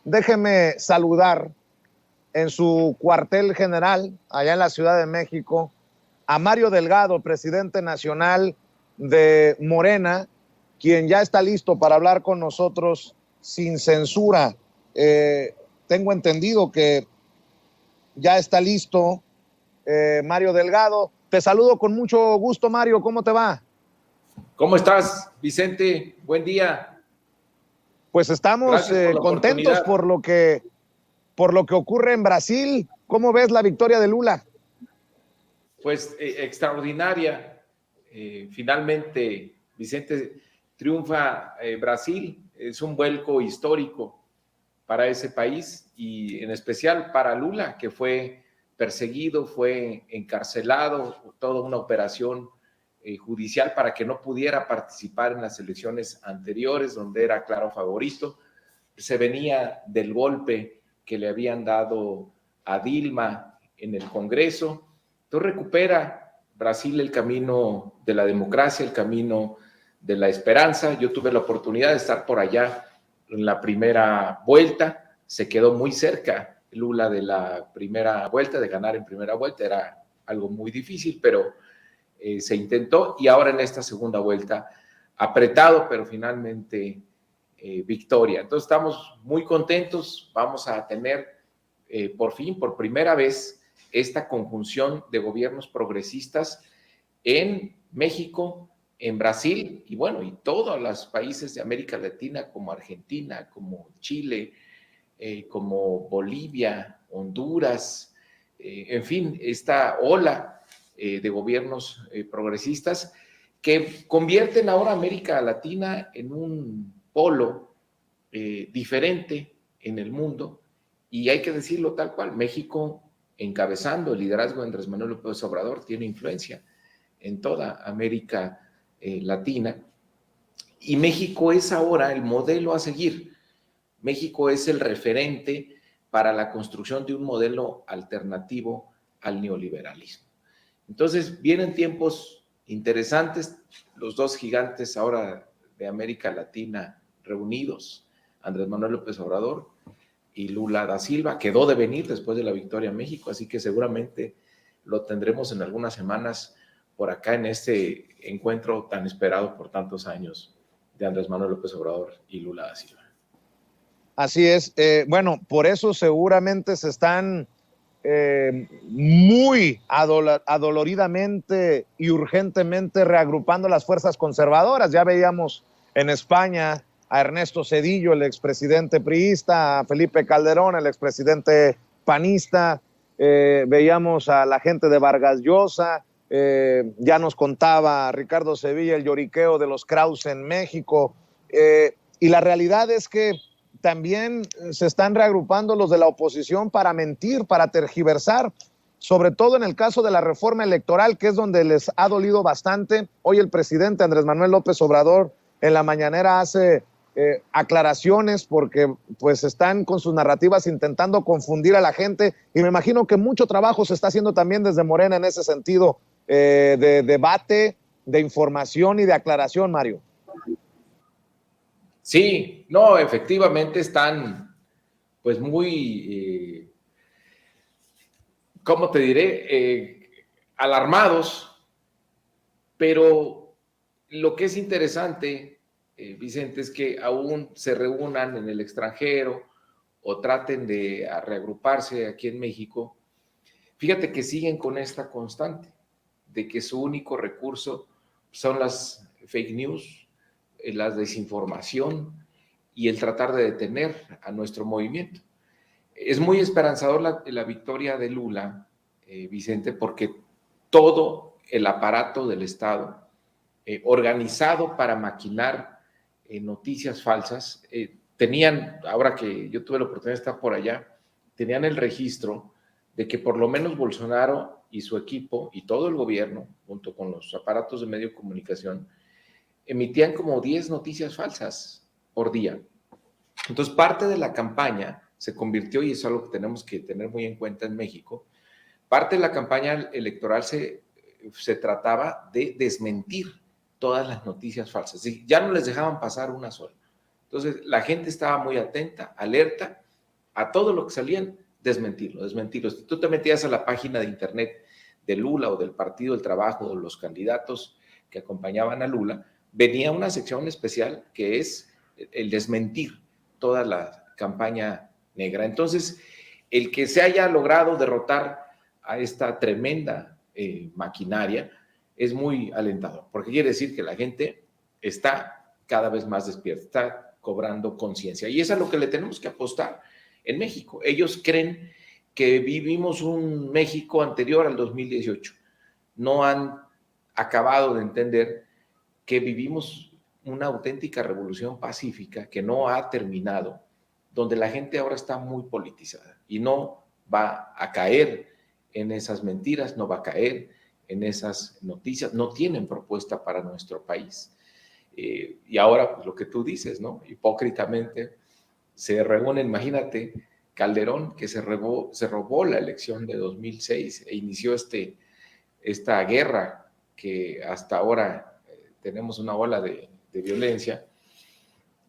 déjeme saludar en su cuartel general, allá en la Ciudad de México, a Mario Delgado, presidente nacional de Morena, quien ya está listo para hablar con nosotros sin censura. Tengo entendido que ya está listo Mario Delgado. Te saludo con mucho gusto, Mario. ¿Cómo te va? ¿Cómo estás, Vicente? Buen día. Pues estamos contentos por lo que ocurre en Brasil. ¿Cómo ves la victoria de Lula? Pues extraordinaria. Finalmente, Vicente, triunfa Brasil. Es un vuelco histórico para ese país y en especial para Lula, que fue perseguido, fue encarcelado, toda una operación judicial para que no pudiera participar en las elecciones anteriores, donde era claro favorito. Se venía del golpe que le habían dado a Dilma en el Congreso. Entonces recupera Brasil el camino de la democracia, el camino de la esperanza. Yo tuve la oportunidad de estar por allá en la primera vuelta, se quedó muy cerca Lula de la primera vuelta, de ganar en primera vuelta, era algo muy difícil, pero se intentó, y ahora en esta segunda vuelta, apretado, pero finalmente victoria. Entonces estamos muy contentos, vamos a tener por fin, por primera vez, esta conjunción de gobiernos progresistas en México, en Brasil y bueno, y todos los países de América Latina como Argentina, como Chile, como Bolivia, Honduras, en fin, esta ola de gobiernos progresistas que convierten ahora a América Latina en un polo diferente en el mundo, y hay que decirlo tal cual, México encabezando el liderazgo de Andrés Manuel López Obrador tiene influencia en toda América Latina, y México es ahora el modelo a seguir. México es el referente para la construcción de un modelo alternativo al neoliberalismo. Entonces, vienen tiempos interesantes, los dos gigantes ahora de América Latina reunidos, Andrés Manuel López Obrador y Lula da Silva, quedó de venir después de la victoria en México, así que seguramente lo tendremos en algunas semanas por acá en este encuentro tan esperado por tantos años de Andrés Manuel López Obrador y Lula da Silva. Así es. Bueno, por eso seguramente se están muy adoloridamente y urgentemente reagrupando las fuerzas conservadoras. Ya veíamos en España a Ernesto Zedillo, el expresidente priista, a Felipe Calderón, el expresidente panista, veíamos a la gente de Vargas Llosa, ya nos contaba Ricardo Sevilla el lloriqueo de los Krause en México, y la realidad es que también se están reagrupando los de la oposición para mentir, para tergiversar, sobre todo en el caso de la reforma electoral, que es donde les ha dolido bastante. Hoy el presidente Andrés Manuel López Obrador en la mañanera hace aclaraciones porque pues están con sus narrativas intentando confundir a la gente, y me imagino que mucho trabajo se está haciendo también desde Morena en ese sentido, de debate, de información y de aclaración, Mario. Sí, no, efectivamente están pues muy, ¿cómo te diré? Alarmados, pero lo que es interesante, Vicente, es que aún se reúnan en el extranjero o traten de reagruparse aquí en México. Fíjate que siguen con esta constante de que su único recurso son las fake news, la desinformación y el tratar de detener a nuestro movimiento. Es muy esperanzador la victoria de Lula, Vicente, porque todo el aparato del Estado, organizado para maquinar noticias falsas, tenían, ahora que yo tuve la oportunidad de estar por allá, tenían el registro de que por lo menos Bolsonaro y su equipo y todo el gobierno, junto con los aparatos de medio de comunicación, emitían como 10 noticias falsas por día. Entonces, parte de la campaña se convirtió, y eso es algo que tenemos que tener muy en cuenta en México, parte de la campaña electoral se trataba de desmentir todas las noticias falsas. Ya no les dejaban pasar una sola. Entonces, la gente estaba muy atenta, alerta, a todo lo que salían, desmentirlo. Si tú te metías a la página de internet de Lula o del Partido del Trabajo o los candidatos que acompañaban a Lula, venía una sección especial que es el desmentir toda la campaña negra. Entonces, el que se haya logrado derrotar a esta tremenda maquinaria es muy alentador, porque quiere decir que la gente está cada vez más despierta, está cobrando conciencia, y es a lo que le tenemos que apostar en México. Ellos creen que vivimos un México anterior al 2018. No han acabado de entender que vivimos una auténtica revolución pacífica que no ha terminado, donde la gente ahora está muy politizada y no va a caer en esas mentiras, no va a caer en esas noticias, no tienen propuesta para nuestro país. Y ahora, pues, lo que tú dices, ¿no? Hipócritamente se reúnen, imagínate, Calderón, que se robó la elección de 2006 e inició esta guerra que hasta ahora tenemos una ola de violencia,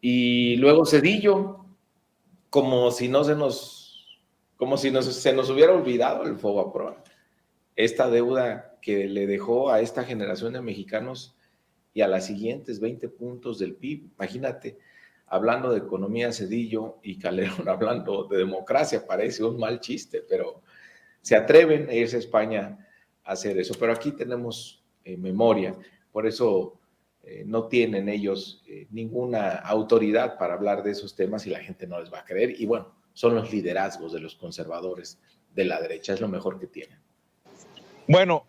y luego Zedillo, como si se nos hubiera olvidado el Fobaproa, esta deuda que le dejó a esta generación de mexicanos y a las siguientes 20 puntos del PIB. Imagínate, hablando de economía Zedillo y Calderón hablando de democracia, parece un mal chiste, pero se atreven a irse a España a hacer eso. Pero aquí tenemos memoria, por eso no tienen ellos ninguna autoridad para hablar de esos temas y la gente no les va a creer. Y bueno, son los liderazgos de los conservadores de la derecha, es lo mejor que tienen. Bueno,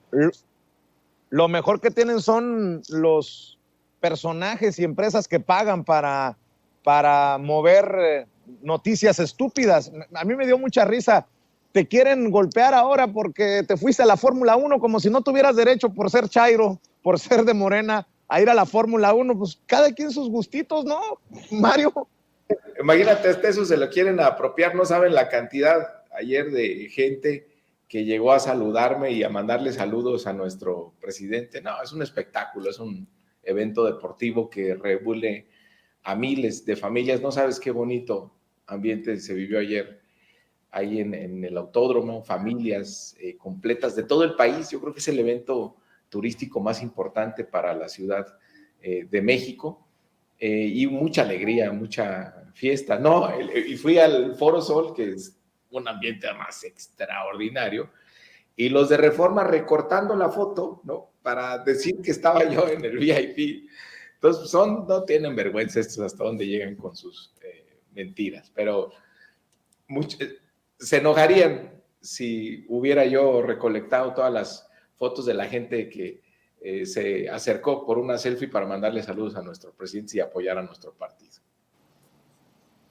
lo mejor que tienen son los personajes y empresas que pagan para mover noticias estúpidas. A mí me dio mucha risa. Te quieren golpear ahora porque te fuiste a la Fórmula 1, como si no tuvieras derecho por ser chairo, por ser de Morena, a ir a la Fórmula 1. Pues cada quien sus gustitos, ¿no, Mario? Imagínate, eso se lo quieren apropiar, no saben la cantidad ayer de gente que llegó a saludarme y a mandarle saludos a nuestro presidente. No, es un espectáculo, es un evento deportivo que reúne a miles de familias. No sabes qué bonito ambiente se vivió ayer ahí en el autódromo, familias completas de todo el país. Yo creo que es el evento turístico más importante para la Ciudad de México, y mucha alegría, mucha fiesta. No, y fui al Foro Sol, que es un ambiente más extraordinario, y los de Reforma recortando la foto, ¿no? Para decir que estaba yo en el VIP. Entonces, no tienen vergüenza estos hasta dónde llegan con sus mentiras, pero se enojarían si hubiera yo recolectado todas las fotos de la gente que se acercó por una selfie para mandarle saludos a nuestro presidente y apoyar a nuestro partido.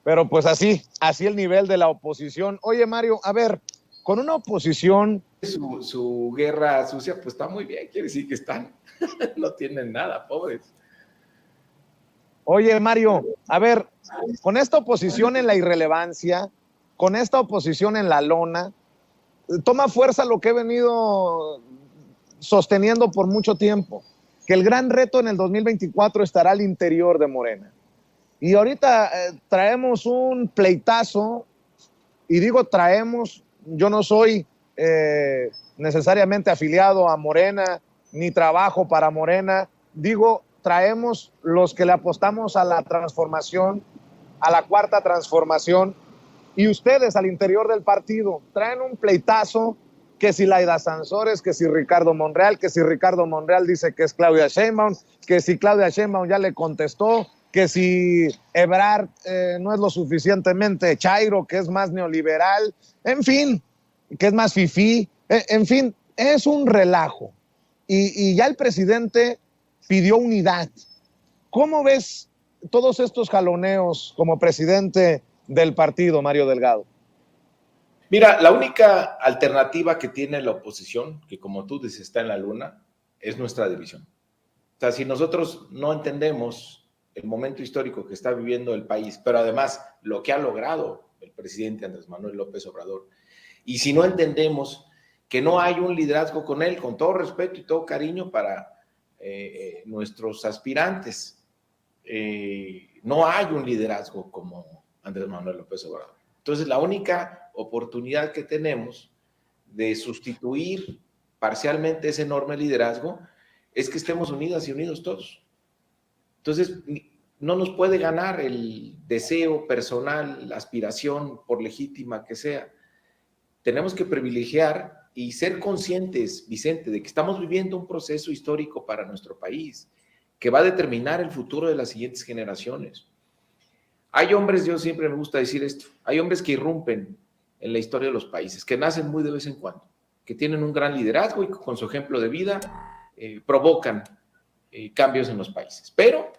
Pero pues así el nivel de la oposición. Oye, Mario, a ver, con una oposición... Su guerra sucia, pues está muy bien, quiere decir que no tienen nada, pobres. Oye, Mario, a ver, con esta oposición en la irrelevancia, con esta oposición en la lona, toma fuerza lo que he venido sosteniendo por mucho tiempo, que el gran reto en el 2024 estará al interior de Morena. Y ahorita traemos un pleitazo, y digo traemos, yo no soy necesariamente afiliado a Morena, ni trabajo para Morena, digo traemos los que le apostamos a la transformación, a la cuarta transformación, y ustedes al interior del partido traen un pleitazo, que si Laida Sansores, que si Ricardo Monreal, que si Ricardo Monreal dice que es Claudia Sheinbaum, que si Claudia Sheinbaum ya le contestó, que si Ebrard no es lo suficientemente chairo, que es más neoliberal, en fin, que es más fifí, en fin, es un relajo. Y ya el presidente pidió unidad. ¿Cómo ves todos estos jaloneos como presidente del partido, Mario Delgado? Mira, la única alternativa que tiene la oposición, que como tú dices está en la luna, es nuestra división. O sea, si nosotros no entendemos el momento histórico que está viviendo el país, pero además lo que ha logrado el presidente Andrés Manuel López Obrador, y si no entendemos que no hay un liderazgo con él, con todo respeto y todo cariño para nuestros aspirantes, no hay un liderazgo como Andrés Manuel López Obrador. Entonces, la única oportunidad que tenemos de sustituir parcialmente ese enorme liderazgo es que estemos unidas y unidos todos. Entonces, no nos puede ganar el deseo personal, la aspiración, por legítima que sea. Tenemos que privilegiar y ser conscientes, Vicente, de que estamos viviendo un proceso histórico para nuestro país, que va a determinar el futuro de las siguientes generaciones. Hay hombres, yo siempre me gusta decir esto, hay hombres que irrumpen en la historia de los países, que nacen muy de vez en cuando, que tienen un gran liderazgo y con su ejemplo de vida provocan cambios en los países. Pero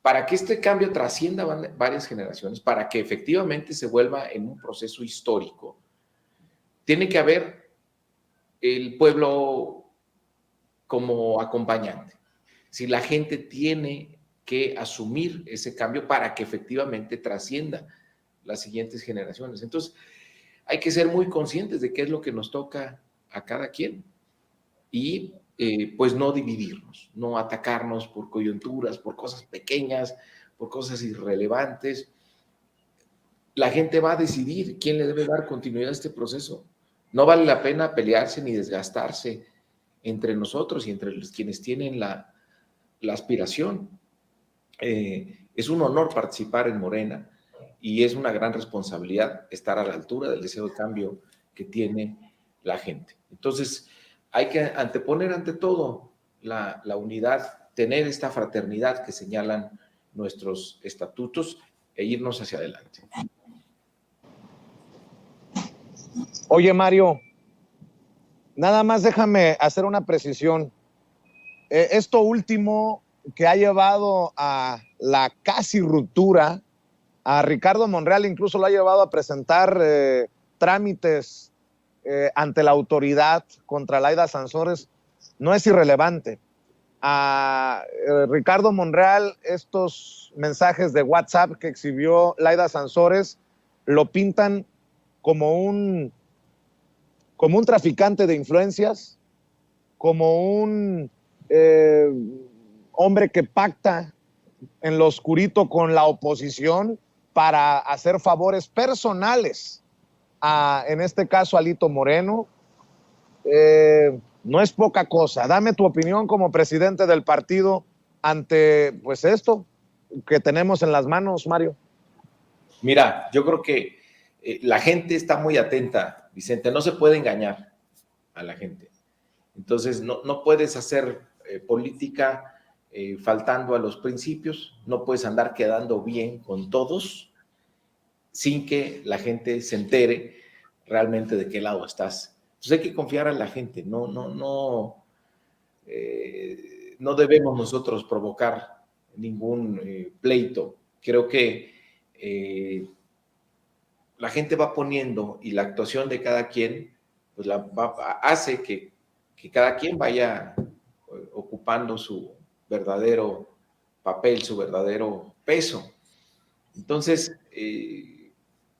para que este cambio trascienda varias generaciones, para que efectivamente se vuelva en un proceso histórico, tiene que haber el pueblo como acompañante. Si la gente tiene que asumir ese cambio para que efectivamente trascienda las siguientes generaciones. Entonces, hay que ser muy conscientes de qué es lo que nos toca a cada quien y pues no dividirnos, no atacarnos por coyunturas, por cosas pequeñas, por cosas irrelevantes. La gente va a decidir quién le debe dar continuidad a este proceso. No vale la pena pelearse ni desgastarse entre nosotros y entre quienes tienen la aspiración. Es un honor participar en Morena y es una gran responsabilidad estar a la altura del deseo de cambio que tiene la gente. Entonces, hay que anteponer ante todo la unidad, tener esta fraternidad que señalan nuestros estatutos e irnos hacia adelante. Oye, Mario, nada más déjame hacer una precisión. Esto último que ha llevado a la casi ruptura, a Ricardo Monreal incluso lo ha llevado a presentar trámites ante la autoridad contra Laida Sansores, no es irrelevante. A Ricardo Monreal, estos mensajes de WhatsApp que exhibió Laida Sansores lo pintan como un traficante de influencias, como un hombre que pacta en lo oscurito con la oposición para hacer favores personales en este caso a Alito Moreno. No es poca cosa. Dame tu opinión como presidente del partido ante pues esto que tenemos en las manos, Mario. Mira, yo creo que la gente está muy atenta, Vicente, no se puede engañar a la gente. Entonces, no puedes hacer política faltando a los principios, no puedes andar quedando bien con todos sin que la gente se entere realmente de qué lado estás. Entonces hay que confiar en la gente, no debemos nosotros provocar ningún pleito. Creo que la gente va poniendo y la actuación de cada quien pues hace que cada quien vaya ocupando su verdadero papel, su verdadero peso. Entonces,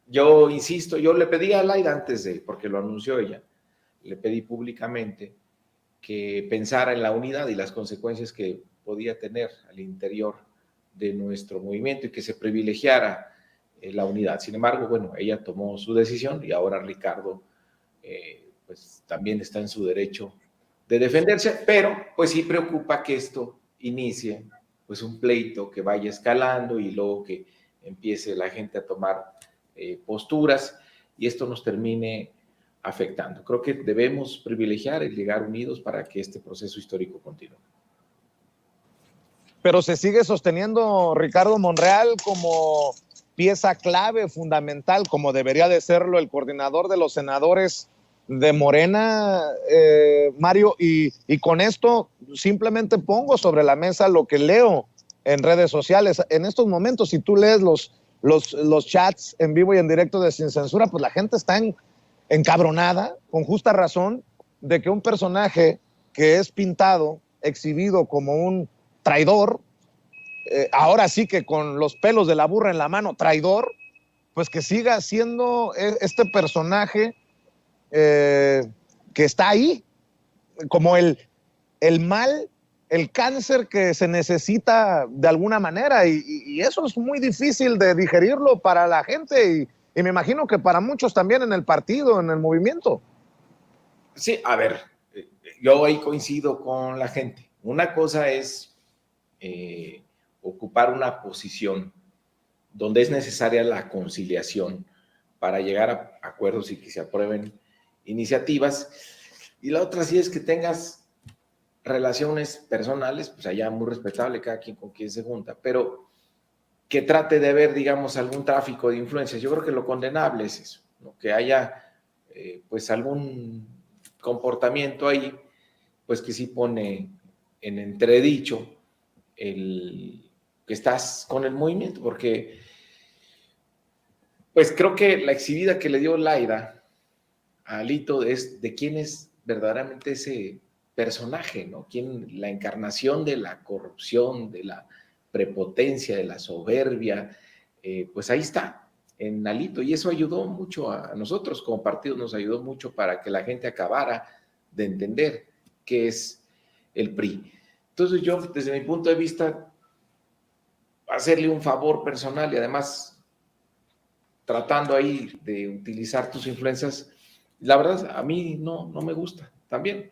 yo insisto, yo le pedí a Laida antes porque lo anunció ella, le pedí públicamente que pensara en la unidad y las consecuencias que podía tener al interior de nuestro movimiento y que se privilegiara la unidad. Sin embargo, bueno, ella tomó su decisión y ahora Ricardo pues también está en su derecho de defenderse, pero pues sí preocupa que esto inicie pues un pleito que vaya escalando y luego que empiece la gente a tomar posturas y esto nos termine afectando. Creo que debemos privilegiar el llegar unidos para que este proceso histórico continúe. Pero se sigue sosteniendo Ricardo Monreal como pieza clave, fundamental, como debería de serlo el coordinador de los senadores de Morena, Mario, y con esto simplemente pongo sobre la mesa lo que leo en redes sociales. En estos momentos, si tú lees los chats en vivo y en directo de Sin Censura, pues la gente está encabronada, con justa razón, de que un personaje que es pintado, exhibido como un traidor, ahora sí que con los pelos de la burra en la mano, traidor, pues que siga siendo este personaje que está ahí, como el mal, el cáncer que se necesita de alguna manera, y eso es muy difícil de digerirlo para la gente, y me imagino que para muchos también en el partido, en el movimiento. Sí, a ver, yo ahí coincido con la gente. Una cosa es ocupar una posición donde es necesaria la conciliación para llegar a acuerdos y que se aprueben iniciativas. Y la otra sí es que tengas relaciones personales, pues allá muy respetable cada quien con quien se junta, pero que trate de ver, digamos, algún tráfico de influencias. Yo creo que lo condenable es eso, ¿no? Que haya pues algún comportamiento ahí, pues que sí pone en entredicho el que estás con el movimiento, porque pues creo que la exhibida que le dio Laida a Alito es de quién es verdaderamente ese personaje, ¿no? ¿Quién, la encarnación de la corrupción, de la prepotencia, de la soberbia? Pues ahí está, en Alito, y eso ayudó mucho a nosotros como partido, nos ayudó mucho para que la gente acabara de entender qué es el PRI. Entonces yo, desde mi punto de vista, hacerle un favor personal y además tratando ahí de utilizar tus influencias, la verdad a mí no me gusta también.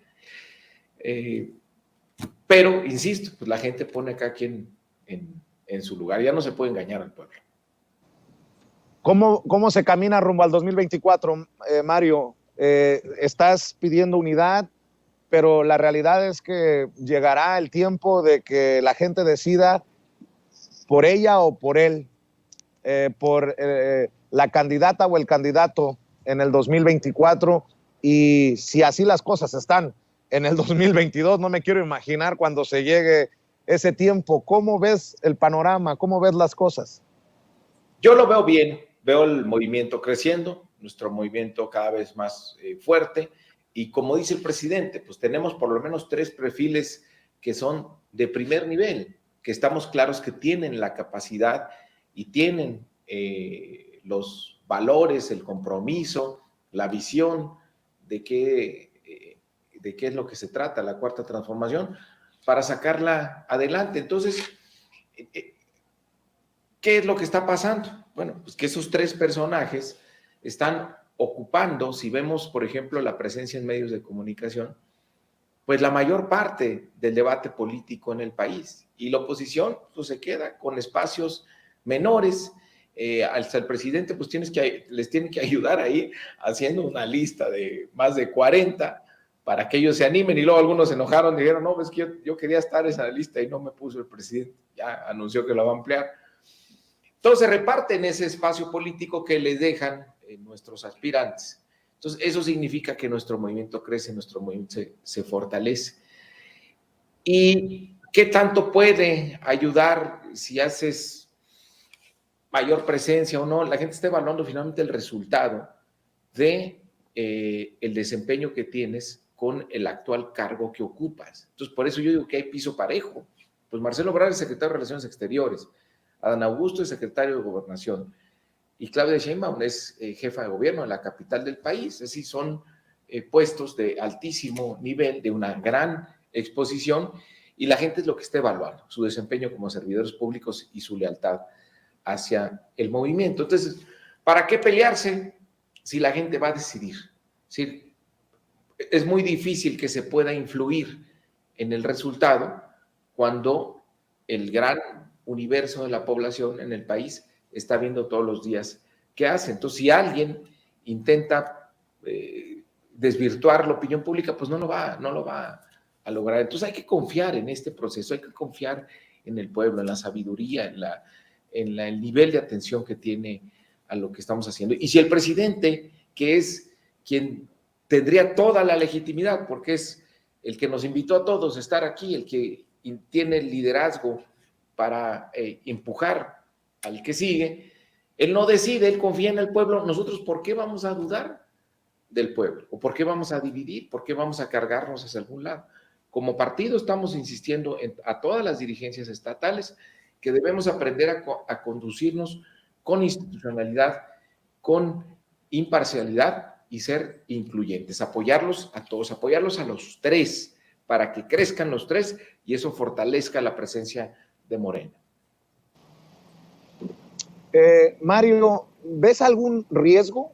Pero, insisto, pues la gente pone acá quien en su lugar, ya no se puede engañar al pueblo. ¿Cómo se camina rumbo al 2024, Mario? Estás pidiendo unidad, pero la realidad es que llegará el tiempo de que la gente decida por ella o por él, por la candidata o el candidato en el 2024, y si así las cosas están en el 2022, no me quiero imaginar cuando se llegue ese tiempo. ¿Cómo ves el panorama? ¿Cómo ves las cosas? Yo lo veo bien, veo el movimiento creciendo, nuestro movimiento cada vez más fuerte, y como dice el presidente, pues tenemos por lo menos 3 perfiles que son de primer nivel, que estamos claros que tienen la capacidad y tienen los valores, el compromiso, la visión de qué es lo que se trata, la cuarta transformación, para sacarla adelante. Entonces, ¿qué es lo que está pasando? Bueno, pues que esos 3 personajes están ocupando, si vemos, por ejemplo, la presencia en medios de comunicación, pues la mayor parte del debate político en el país. Y la oposición pues se queda con espacios menores. Hasta el presidente pues les tiene que ayudar ahí haciendo una lista de más de 40 para que ellos se animen, y luego algunos se enojaron y dijeron, no, es que yo quería estar en esa lista y no me puso el presidente, ya anunció que lo va a ampliar. Entonces se reparten ese espacio político que les dejan nuestros aspirantes. Entonces eso significa que nuestro movimiento crece, nuestro movimiento se fortalece. ¿Y qué tanto puede ayudar si haces mayor presencia o no? La gente está evaluando finalmente el resultado de el desempeño que tienes con el actual cargo que ocupas. Entonces por eso yo digo que hay piso parejo. Pues Marcelo Ebrard es secretario de Relaciones Exteriores, Adán Augusto es secretario de Gobernación y Claudia Sheinbaum es jefa de gobierno en la capital del país. Es decir, son puestos de altísimo nivel, de una gran exposición, y la gente es lo que está evaluando, su desempeño como servidores públicos y su lealtad hacia el movimiento. Entonces, ¿para qué pelearse si la gente va a decidir? ¿Sí? Es muy difícil que se pueda influir en el resultado cuando el gran universo de la población en el país está viendo todos los días qué hace. Entonces, si alguien intenta desvirtuar la opinión pública, pues no lo va a lograr. Entonces hay que confiar en este proceso, hay que confiar en el pueblo, en la sabiduría, en el nivel de atención que tiene a lo que estamos haciendo. Y si el presidente, que es quien tendría toda la legitimidad, porque es el que nos invitó a todos a estar aquí, el que tiene el liderazgo para empujar al que sigue, él no decide, él confía en el pueblo. Nosotros, ¿por qué vamos a dudar del pueblo? ¿O por qué vamos a dividir? ¿Por qué vamos a cargarnos hacia algún lado? Como partido estamos insistiendo a todas las dirigencias estatales que debemos aprender a conducirnos con institucionalidad, con imparcialidad y ser incluyentes, apoyarlos a todos, apoyarlos a los 3 para que crezcan los 3 y eso fortalezca la presencia de Morena. Mario, ¿ves algún riesgo?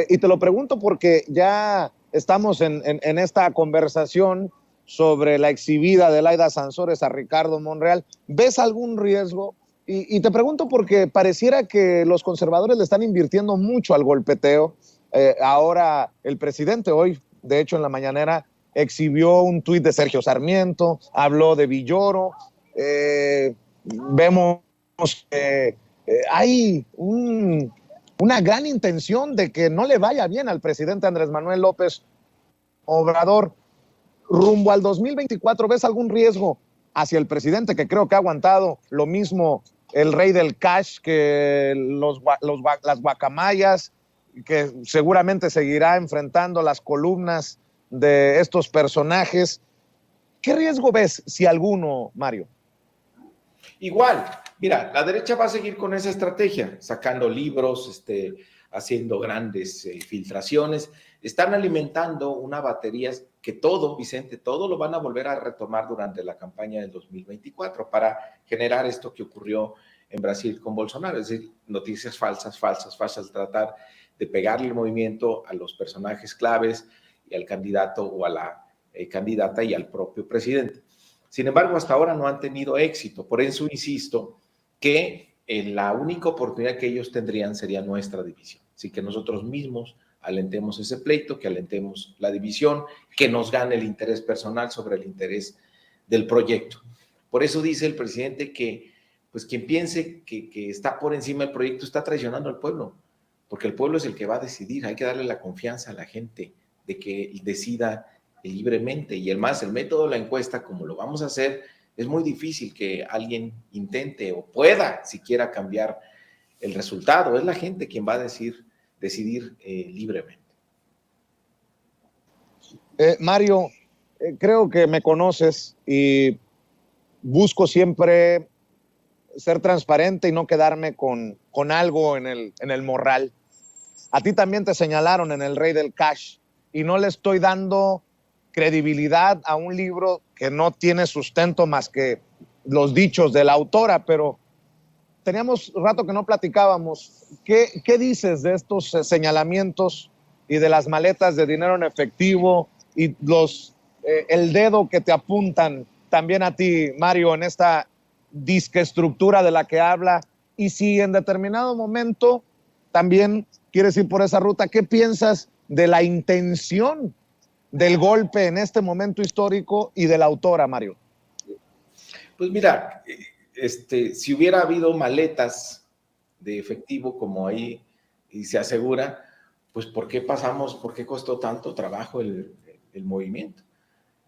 Y te lo pregunto porque ya estamos en esta conversación sobre la exhibida de Laida Sansores a Ricardo Monreal. ¿Ves algún riesgo? Y te pregunto porque pareciera que los conservadores le están invirtiendo mucho al golpeteo. Ahora el presidente hoy, de hecho en la mañanera, exhibió un tuit de Sergio Sarmiento, habló de Villoro. Vemos que hay una gran intención de que no le vaya bien al presidente Andrés Manuel López Obrador. Rumbo al 2024, ¿ves algún riesgo hacia el presidente, que creo que ha aguantado lo mismo el rey del cash que las guacamayas, que seguramente seguirá enfrentando las columnas de estos personajes? ¿Qué riesgo ves, si alguno, Mario? Igual, mira, la derecha va a seguir con esa estrategia, sacando libros, haciendo grandes filtraciones, están alimentando una batería que todo, Vicente, todo lo van a volver a retomar durante la campaña del 2024 para generar esto que ocurrió en Brasil con Bolsonaro, es decir, noticias falsas, tratar de pegarle el movimiento a los personajes claves y al candidato o a la candidata y al propio presidente. Sin embargo, hasta ahora no han tenido éxito. Por eso insisto que la única oportunidad que ellos tendrían sería nuestra división. Así que nosotros mismos alentemos ese pleito, que alentemos la división, que nos gane el interés personal sobre el interés del proyecto. Por eso dice el presidente que pues quien piense que está por encima del proyecto está traicionando al pueblo, porque el pueblo es el que va a decidir. Hay que darle la confianza a la gente de que decida libremente. Y el método de la encuesta, como lo vamos a hacer, es muy difícil que alguien intente o pueda siquiera cambiar el resultado. Es la gente quien va a decidir libremente. Mario, creo que me conoces y busco siempre ser transparente y no quedarme con algo en el morral. A ti también te señalaron en el Rey del Cash y no le estoy dando credibilidad a un libro que no tiene sustento más que los dichos de la autora, pero teníamos rato que no platicábamos. ¿Qué dices de estos señalamientos y de las maletas de dinero en efectivo y el dedo que te apuntan también a ti, Mario, en esta disque estructura de la que habla? Y si en determinado momento también quieres ir por esa ruta, ¿qué piensas de la intención del golpe en este momento histórico y de la autora, Mario? Pues mira, si hubiera habido maletas de efectivo como ahí y se asegura, pues ¿por qué costó tanto trabajo el movimiento?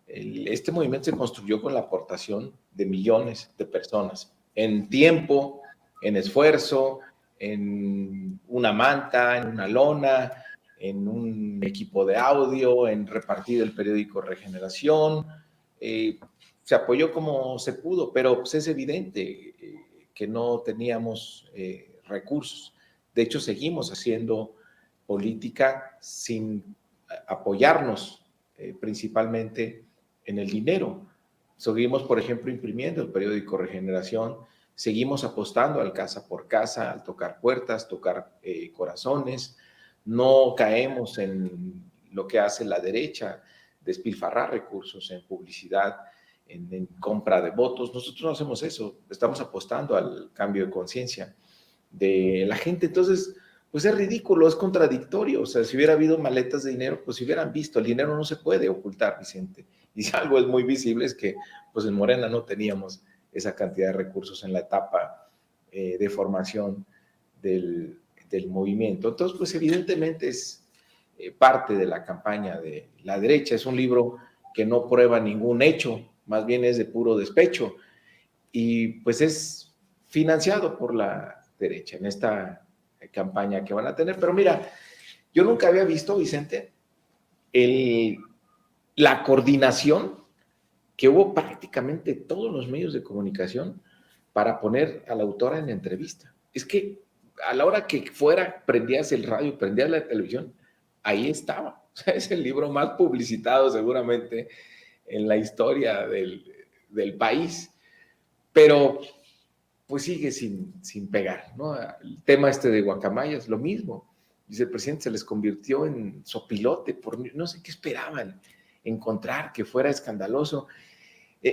Este movimiento se construyó con la aportación de millones de personas, en tiempo, en esfuerzo, en una manta, en una lona, en un equipo de audio, en repartir el periódico Regeneración. Se apoyó como se pudo, pero pues es evidente que no teníamos recursos. De hecho, seguimos haciendo política sin apoyarnos principalmente en el dinero. Seguimos, por ejemplo, imprimiendo el periódico Regeneración, seguimos apostando al casa por casa, al tocar puertas, tocar corazones. No caemos en lo que hace la derecha, despilfarrar recursos en publicidad, en compra de votos. Nosotros no hacemos eso, estamos apostando al cambio de conciencia de la gente. Entonces, pues es ridículo, es contradictorio. O sea, si hubiera habido maletas de dinero, pues si hubieran visto, el dinero no se puede ocultar, Vicente. Y si algo es muy visible es que pues en Morena no teníamos esa cantidad de recursos en la etapa de formación del movimiento. Entonces, pues evidentemente es parte de la campaña de la derecha. Es un libro que no prueba ningún hecho, más bien es de puro despecho. Y pues es financiado por la derecha en esta campaña que van a tener. Pero mira, yo nunca había visto, Vicente, la coordinación que hubo prácticamente todos los medios de comunicación para poner a la autora en entrevista. Es que a la hora que fuera, prendías el radio, prendías la televisión, ahí estaba. O sea, es el libro más publicitado seguramente en la historia del país. Pero pues sigue sin pegar, ¿no? El tema este de Guacamaya es lo mismo. Dice, el presidente se les convirtió en sopilote, no sé qué esperaban encontrar que fuera escandaloso.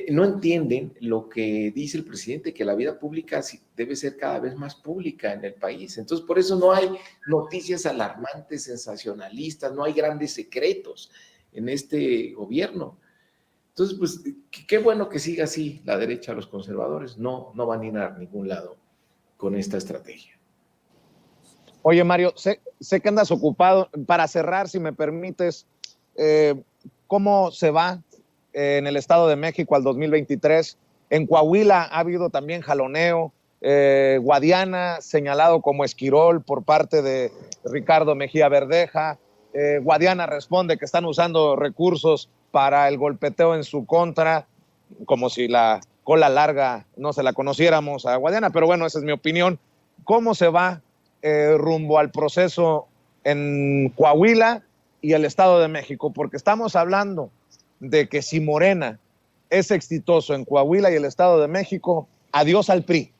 No entienden lo que dice el presidente, que la vida pública debe ser cada vez más pública en el país. Entonces, por eso no hay noticias alarmantes, sensacionalistas, no hay grandes secretos en este gobierno. Entonces, pues, qué bueno que siga así la derecha, los conservadores. No van a ir a ningún lado con esta estrategia. Oye, Mario, sé que andas ocupado. Para cerrar, si me permites, ¿cómo se va en el Estado de México al 2023? En Coahuila ha habido también jaloneo. Guadiana señalado como esquirol por parte de Ricardo Mejía Verdeja. Guadiana responde que están usando recursos para el golpeteo en su contra, como si la cola larga no se la conociéramos a Guadiana, pero bueno, esa es mi opinión. ¿Cómo se va rumbo al proceso en Coahuila y el Estado de México? Porque estamos hablando de que si Morena es exitoso en Coahuila y el Estado de México, adiós al PRI.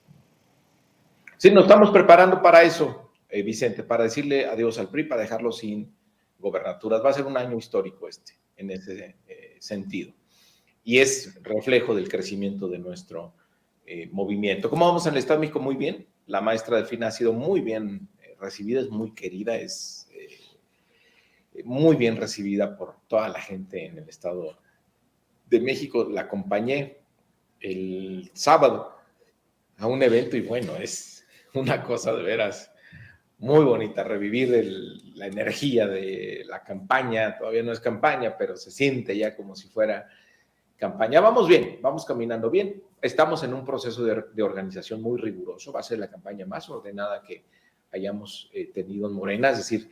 Sí, nos estamos preparando para eso, Vicente, para decirle adiós al PRI, para dejarlo sin gobernaturas. Va a ser un año histórico en ese sentido. Y es reflejo del crecimiento de nuestro movimiento. ¿Cómo vamos en el Estado de México? Muy bien. La maestra Delfina ha sido muy bien recibida, es muy querida, es muy bien recibida por toda la gente en el Estado de México. La acompañé el sábado a un evento y bueno, es una cosa de veras muy bonita, revivir la energía de la campaña. Todavía no es campaña, pero se siente ya como si fuera campaña. Vamos bien, vamos caminando bien. Estamos en un proceso de organización muy riguroso. Va a ser la campaña más ordenada que hayamos tenido en Morena, es decir,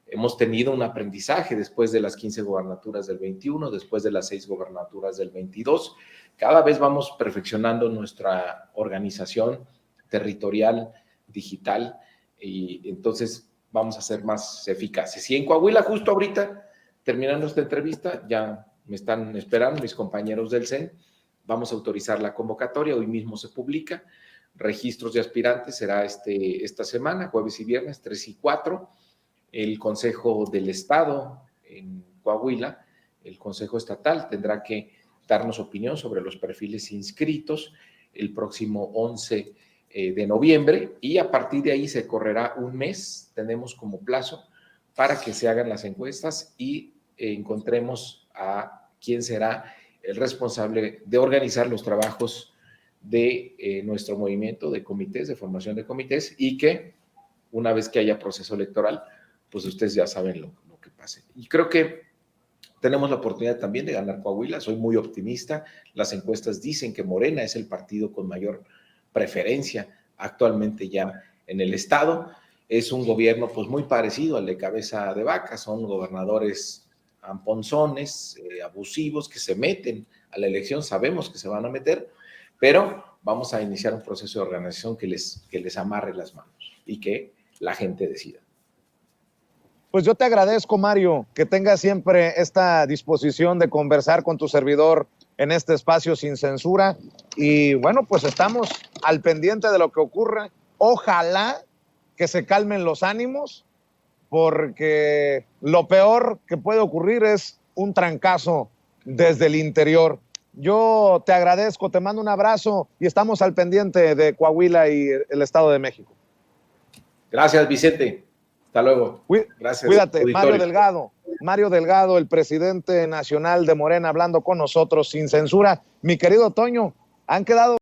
hemos tenido un aprendizaje después de las 15 gobernaturas del 21, después de las 6 gobernaturas del 22. Cada vez vamos perfeccionando nuestra organización territorial, digital, y entonces vamos a ser más eficaces. Y en Coahuila, justo ahorita, terminando esta entrevista, ya me están esperando mis compañeros del CEN, vamos a autorizar la convocatoria, hoy mismo se publica, registros de aspirantes será esta semana, jueves y viernes, 3 y 4, el Consejo del Estado en Coahuila, el Consejo Estatal tendrá que darnos opinión sobre los perfiles inscritos el próximo 11 de noviembre, y a partir de ahí se correrá un mes, tenemos como plazo para que se hagan las encuestas y encontremos a quién será el responsable de organizar los trabajos de nuestro movimiento de comités, de formación de comités, y que una vez que haya proceso electoral, pues ustedes ya saben lo que pase. Y creo que tenemos la oportunidad también de ganar Coahuila, soy muy optimista, las encuestas dicen que Morena es el partido con mayor preferencia actualmente ya en el estado. Es un gobierno pues muy parecido al de Cabeza de Vaca, son gobernadores amponzones, abusivos, que se meten a la elección, sabemos que se van a meter, pero vamos a iniciar un proceso de organización que les amarre las manos y que la gente decida. Pues yo te agradezco, Mario, que tengas siempre esta disposición de conversar con tu servidor en este espacio sin censura. Y bueno, pues estamos al pendiente de lo que ocurra. Ojalá que se calmen los ánimos, porque lo peor que puede ocurrir es un trancazo desde el interior. Yo te agradezco, te mando un abrazo y estamos al pendiente de Coahuila y el Estado de México. Gracias, Vicente. Hasta luego. Gracias. Cuídate, Mario Delgado, el presidente nacional de Morena, hablando con nosotros sin censura. Mi querido Toño, han quedado